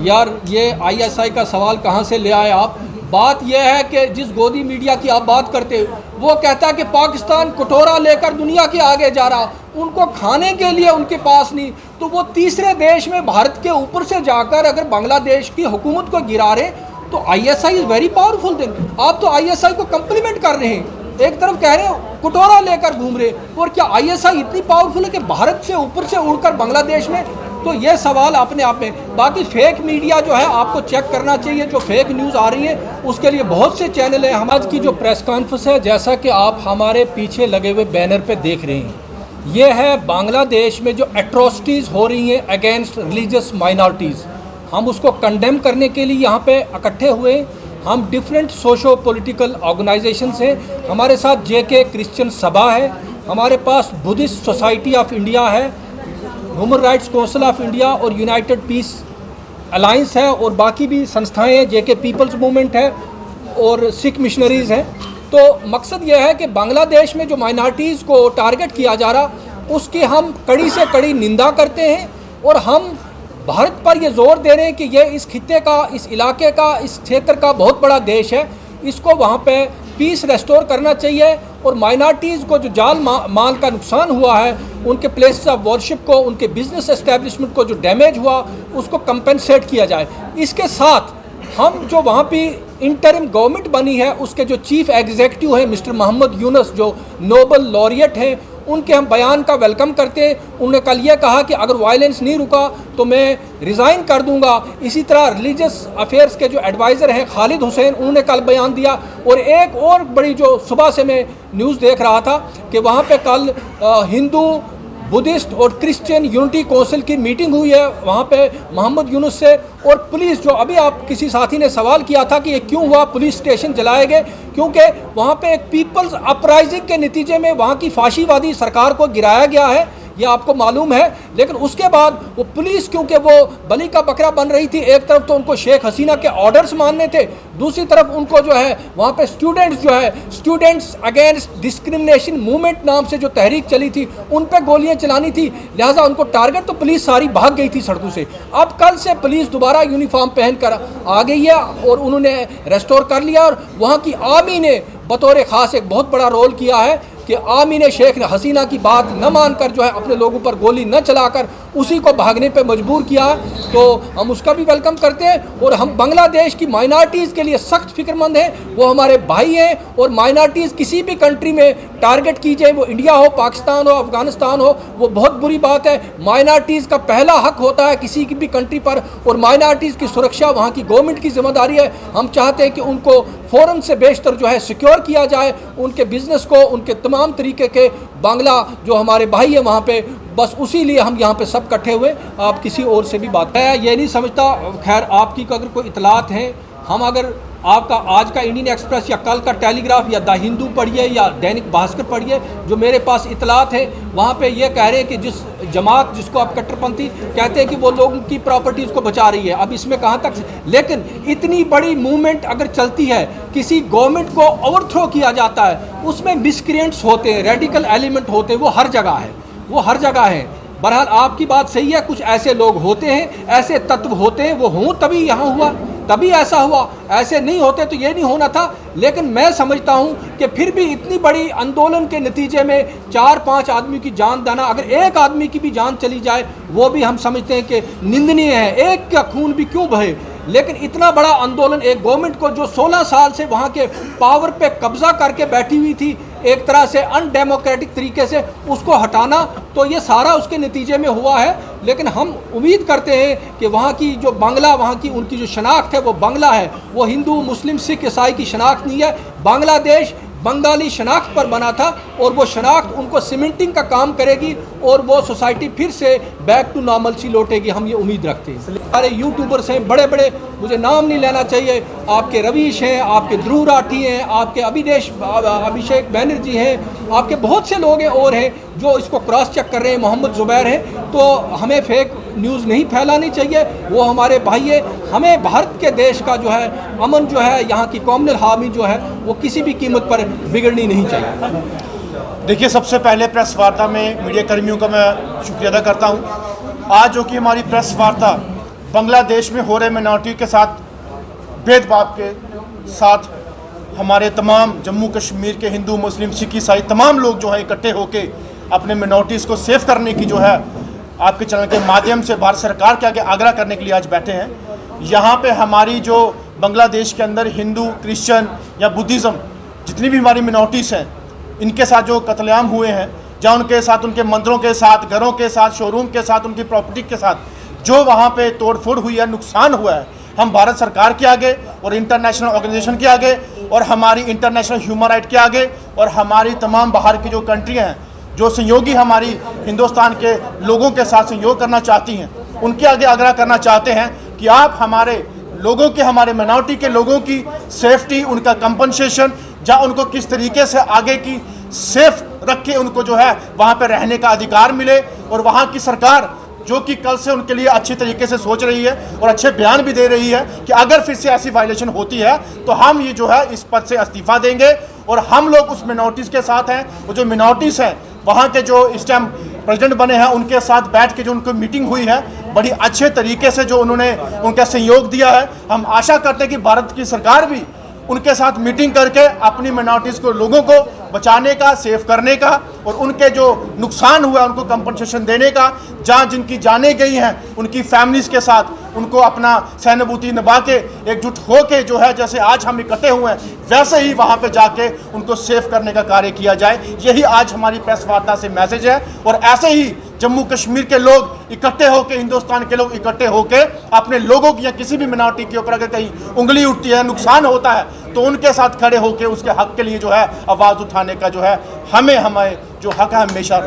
यार ये आईएसआई का सवाल कहाँ से ले आए आप। बात यह है कि जिस गोदी मीडिया की आप बात करते हो वो कहता है कि पाकिस्तान कटोरा लेकर दुनिया के आगे जा रहा, उनको खाने के लिए उनके पास नहीं, तो वो तीसरे देश में भारत के ऊपर से जाकर अगर बांग्लादेश की हुकूमत को गिरा रहे तो ISI is very powerful thing. आप तो आईएसआई को कम्प्लीमेंट कर रहे हैं, एक तरफ कह रहे हो कटोरा लेकर घूम रहे, और क्या आईएसआई इतनी पावरफुल है कि भारत से ऊपर से उड़कर बांग्लादेश में? तो ये सवाल अपने आप में। बाकी फेक मीडिया जो है आपको चेक करना चाहिए, जो फेक न्यूज़ आ रही है उसके लिए बहुत से चैनल हैं। हम आज की जो प्रेस कॉन्फ्रेंस है, जैसा कि आप हमारे पीछे लगे हुए बैनर पे देख रहे हैं, ये है बांग्लादेश में जो एट्रोसिटीज़ हो रही हैं अगेंस्ट रिलीजियस माइनॉरिटीज़। हम उसको कंडेम करने के लिए यहाँ पे इकट्ठे हुए। हम डिफरेंट सोशो पॉलिटिकल ऑर्गेनाइजेशन हैं, हमारे साथ जेके क्रिश्चियन सभा है, हमारे पास बुद्धिस्ट सोसाइटी ऑफ इंडिया है, human rights council of India और यूनाइटेड पीस अलायंस है, और बाकी भी संस्थाएं हैं, जेके पीपल्स मूवमेंट है और सिख मिशनरीज़ हैं। तो मकसद यह है कि बांग्लादेश में जो माइनॉरिटीज़ को टारगेट किया जा रहा उसकी हम कड़ी से कड़ी निंदा करते हैं, और हम भारत पर ये जोर दे रहे हैं कि ये इस खित्ते का, इस इलाके का, इस क्षेत्र का बहुत बड़ा देश है, इसको वहाँ पे पीस रेस्टोर करना चाहिए, और माइनॉरिटीज़ को जो जाल माल का नुकसान हुआ है, उनके प्लेसेस ऑफ वर्शिप को, उनके बिजनेस एस्टेब्लिशमेंट को जो डैमेज हुआ उसको कंपनसेट किया जाए। इसके साथ हम जो वहाँ पे इंटरिम गवर्नमेंट बनी है उसके जो चीफ एग्जीक्यूटिव हैं मिस्टर मोहम्मद यूनुस, जो नोबल लॉरिएट हैं, उनके हम बयान का वेलकम करते हैं। उन्होंने कल ये कहा कि अगर वायलेंस नहीं रुका तो मैं रिज़ाइन कर दूंगा। इसी तरह रिलीजियस अफेयर्स के जो एडवाइज़र हैं खालिद हुसैन, उन्होंने कल बयान दिया। और एक और बड़ी जो सुबह से मैं न्यूज़ देख रहा था कि वहाँ पे कल हिंदू, बुद्धिस्ट और क्रिश्चियन यूनिटी काउंसिल की मीटिंग हुई है वहाँ पे मोहम्मद यूनुस से। और पुलिस, जो अभी आप किसी साथी ने सवाल किया था कि ये क्यों हुआ, पुलिस स्टेशन जलाए गए, क्योंकि वहाँ पे एक पीपल्स अपराइजिंग के नतीजे में वहाँ की फाशीवादी सरकार को गिराया गया है, ये आपको मालूम है। लेकिन उसके बाद वो पुलिस, क्योंकि वो बलि का बकरा बन रही थी, एक तरफ तो उनको शेख हसीना के ऑर्डर्स मानने थे, दूसरी तरफ उनको जो है वहाँ पे स्टूडेंट्स जो है स्टूडेंट्स अगेंस्ट डिस्क्रिमिनेशन मूवमेंट नाम से जो तहरीक चली थी उन पे गोलियां चलानी थी, लिहाजा उनको टारगेट, तो पुलिस सारी भाग गई थी सड़कों से। अब कल से पुलिस दोबारा यूनिफॉर्म पहन कर आ गई है और उन्होंने रेस्टोर कर लिया, और वहाँ की आर्मी ने बतौर ख़ास एक बहुत बड़ा रोल किया है कि आर्मी ने शेख हसीना की बात न मानकर जो है अपने लोगों पर गोली न चलाकर उसी को भागने पे मजबूर किया है। तो हम उसका भी वेलकम करते हैं, और हम बांग्लादेश की माइनॉरिटीज़ के लिए सख्त फिक्रमंद हैं। वो हमारे भाई हैं, और माइनॉरिटीज़ किसी भी कंट्री में टारगेट की जाए, वो इंडिया हो, पाकिस्तान हो, अफगानिस्तान हो, वो बहुत बुरी बात है। माइनॉरिटीज़ का पहला हक होता है किसी की भी कंट्री पर, और माइनॉरिटीज़ की सुरक्षा वहाँ की गवर्नमेंट की जिम्मेदारी है। हम चाहते हैं कि उनको फ़ौरन से बेशतर जो है सिक्योर किया जाए, उनके बिज़नेस को, उनके तमाम तरीके के बांग्ला जो हमारे भाई हैं वहाँ पे, बस उसी लिए हम यहाँ पे सब इकट्ठे हुए। आप किसी और से भी बात है, ये नहीं समझता। खैर आपकी अगर कोई इतलात है, हम अगर आपका आज का इंडियन एक्सप्रेस या कल का टेलीग्राफ या द हिंदू पढ़िए या दैनिक भास्कर पढ़िए, जो मेरे पास इतलात है वहाँ पे ये कह रहे हैं कि जिस जमात जिसको आप कट्टरपंथी कहते हैं कि वो लोगों की प्रॉपर्टीज़ को बचा रही है। अब इसमें कहाँ तक, लेकिन इतनी बड़ी मूवमेंट अगर चलती है, किसी गवर्नमेंट को ओवरथ्रो किया जाता है, उसमें मिसक्रिएंट्स होते हैं, रेडिकल एलिमेंट होते हैं, वो हर जगह है, वो हर जगह है। बहरहाल आपकी बात सही है, कुछ ऐसे लोग होते हैं, ऐसे तत्व होते हैं, वो हों तभी यहाँ हुआ, तभी ऐसा हुआ, ऐसे नहीं होते तो ये नहीं होना था। लेकिन मैं समझता हूँ कि फिर भी इतनी बड़ी आंदोलन के नतीजे में 4-5 आदमी की जान देना, अगर एक आदमी की भी जान चली जाए वो भी हम समझते हैं कि निंदनीय है, एक का खून भी क्यों बहे। लेकिन इतना बड़ा आंदोलन एक गवर्नमेंट को जो 16 साल से वहाँ के पावर पे कब्जा करके बैठी हुई थी, एक तरह से अनडेमोक्रेटिक तरीके से, उसको हटाना, तो ये सारा उसके नतीजे में हुआ है। लेकिन हम उम्मीद करते हैं कि वहाँ की जो बांग्ला, वहाँ की उनकी जो शनाख्त है वो बांग्ला है, वो हिंदू, मुस्लिम, सिख, ईसाई की शनाख्त नहीं है। बांग्लादेश बंगाली शनाख्त पर बना था, और वो शनाख्त उनको सीमेंटिंग का काम करेगी, और वो सोसाइटी फिर से बैक टू नॉर्मल सी लौटेगी, हम ये उम्मीद रखते हैं। सारे यूट्यूबर्स हैं बड़े बड़े, मुझे नाम नहीं लेना चाहिए, आपके रवीश हैं, आपके ध्रुव राठी हैं, आपके अभिषेक बैनर्जी हैं, आपके बहुत से लोग हैं और हैं जो इसको क्रॉस चेक कर रहे हैं, मोहम्मद जुबैर हैं। तो हमें फेक न्यूज़ नहीं फैलानी चाहिए, वो हमारे भाई है। हमें भारत के देश का जो है अमन जो है, यहाँ की कॉमनल हामी जो है, वो किसी भी कीमत पर बिगड़नी नहीं चाहिए। देखिए, सबसे पहले प्रेस वार्ता में मीडिया कर्मियों का मैं शुक्रिया अदा करता हूँ। आज जो कि हमारी प्रेस वार्ता बांग्लादेश में हो रहे मिनॉरिटी के साथ भेदभाव के साथ हमारे तमाम जम्मू कश्मीर के हिंदू, मुस्लिम, सिख, ईसाई तमाम लोग जो है इकट्ठे होके अपने मिनॉरिटीज़ को सेव करने की जो है आपके चैनल के माध्यम से भारत सरकार के आगे आग्रह करने के लिए आज बैठे हैं। यहाँ पे हमारी जो बांग्लादेश के अंदर हिंदू, क्रिश्चियन या बुद्धिज़्म जितनी भी हमारी मिनॉरिटीज़ हैं, इनके साथ जो कत्लेआम हुए हैं, जहाँ उनके साथ, उनके मंदिरों के साथ, घरों के साथ, शोरूम के साथ, उनकी प्रॉपर्टी के साथ जो वहाँ पे तोड़फोड़ हुई है, नुकसान हुआ है, हम भारत सरकार के आगे और इंटरनेशनल ऑर्गेनाइजेशन के आगे और हमारी इंटरनेशनल ह्यूमन राइट के आगे और हमारी तमाम बाहर की जो कंट्रियाँ हैं, जो सहयोगी हमारी हिंदुस्तान के लोगों के साथ सहयोग करना चाहती हैं, उनके आगे आग्रह करना चाहते हैं कि आप हमारे लोगों के, हमारे मिनॉरिटी के लोगों की सेफ्टी, उनका कंपनसेशन, जहाँ उनको किस तरीके से आगे की सेफ रख के उनको जो है वहाँ पे रहने का अधिकार मिले और वहाँ की सरकार जो कि कल से उनके लिए अच्छी तरीके से सोच रही है और अच्छे बयान भी दे रही है कि अगर फिर से ऐसी वायलेशन होती है तो हम ये जो है इस पद से इस्तीफा देंगे और हम लोग उस मिनॉरिटीज़ के साथ हैं। वो जो मिनॉरिटीज़ हैं वहाँ के जो इस टाइम प्रेसिडेंट बने हैं उनके साथ बैठ के जो उनको मीटिंग हुई है, बड़ी अच्छे तरीके से जो उन्होंने उनका सहयोग दिया है। हम आशा करते हैं कि भारत की सरकार भी उनके साथ मीटिंग करके अपनी मिनॉरिटीज़ को, लोगों को बचाने का, सेव करने का और उनके जो नुकसान हुआ उनको कंपनसेशन देने का, जहाँ जिनकी जानें गई हैं उनकी फैमिलीज़ के साथ उनको अपना सहानुभूति निभा के एकजुट हो के जो है, जैसे आज हम इकट्ठे हुए हैं वैसे ही वहाँ पे जाके उनको सेव करने का कार्य किया जाए। यही आज हमारी प्रेस वार्ता से मैसेज है और ऐसे ही जम्मू कश्मीर के लोग इकट्ठे होकर, हिंदुस्तान के लोग इकट्ठे होकर अपने लोगों की या किसी भी मिनॉरिटी के ऊपर अगर कहीं उंगली उठती है, नुकसान होता है तो उनके साथ खड़े होकर उसके हक के लिए जो है आवाज़ उठाने का जो है हमें जो हक है हमेशा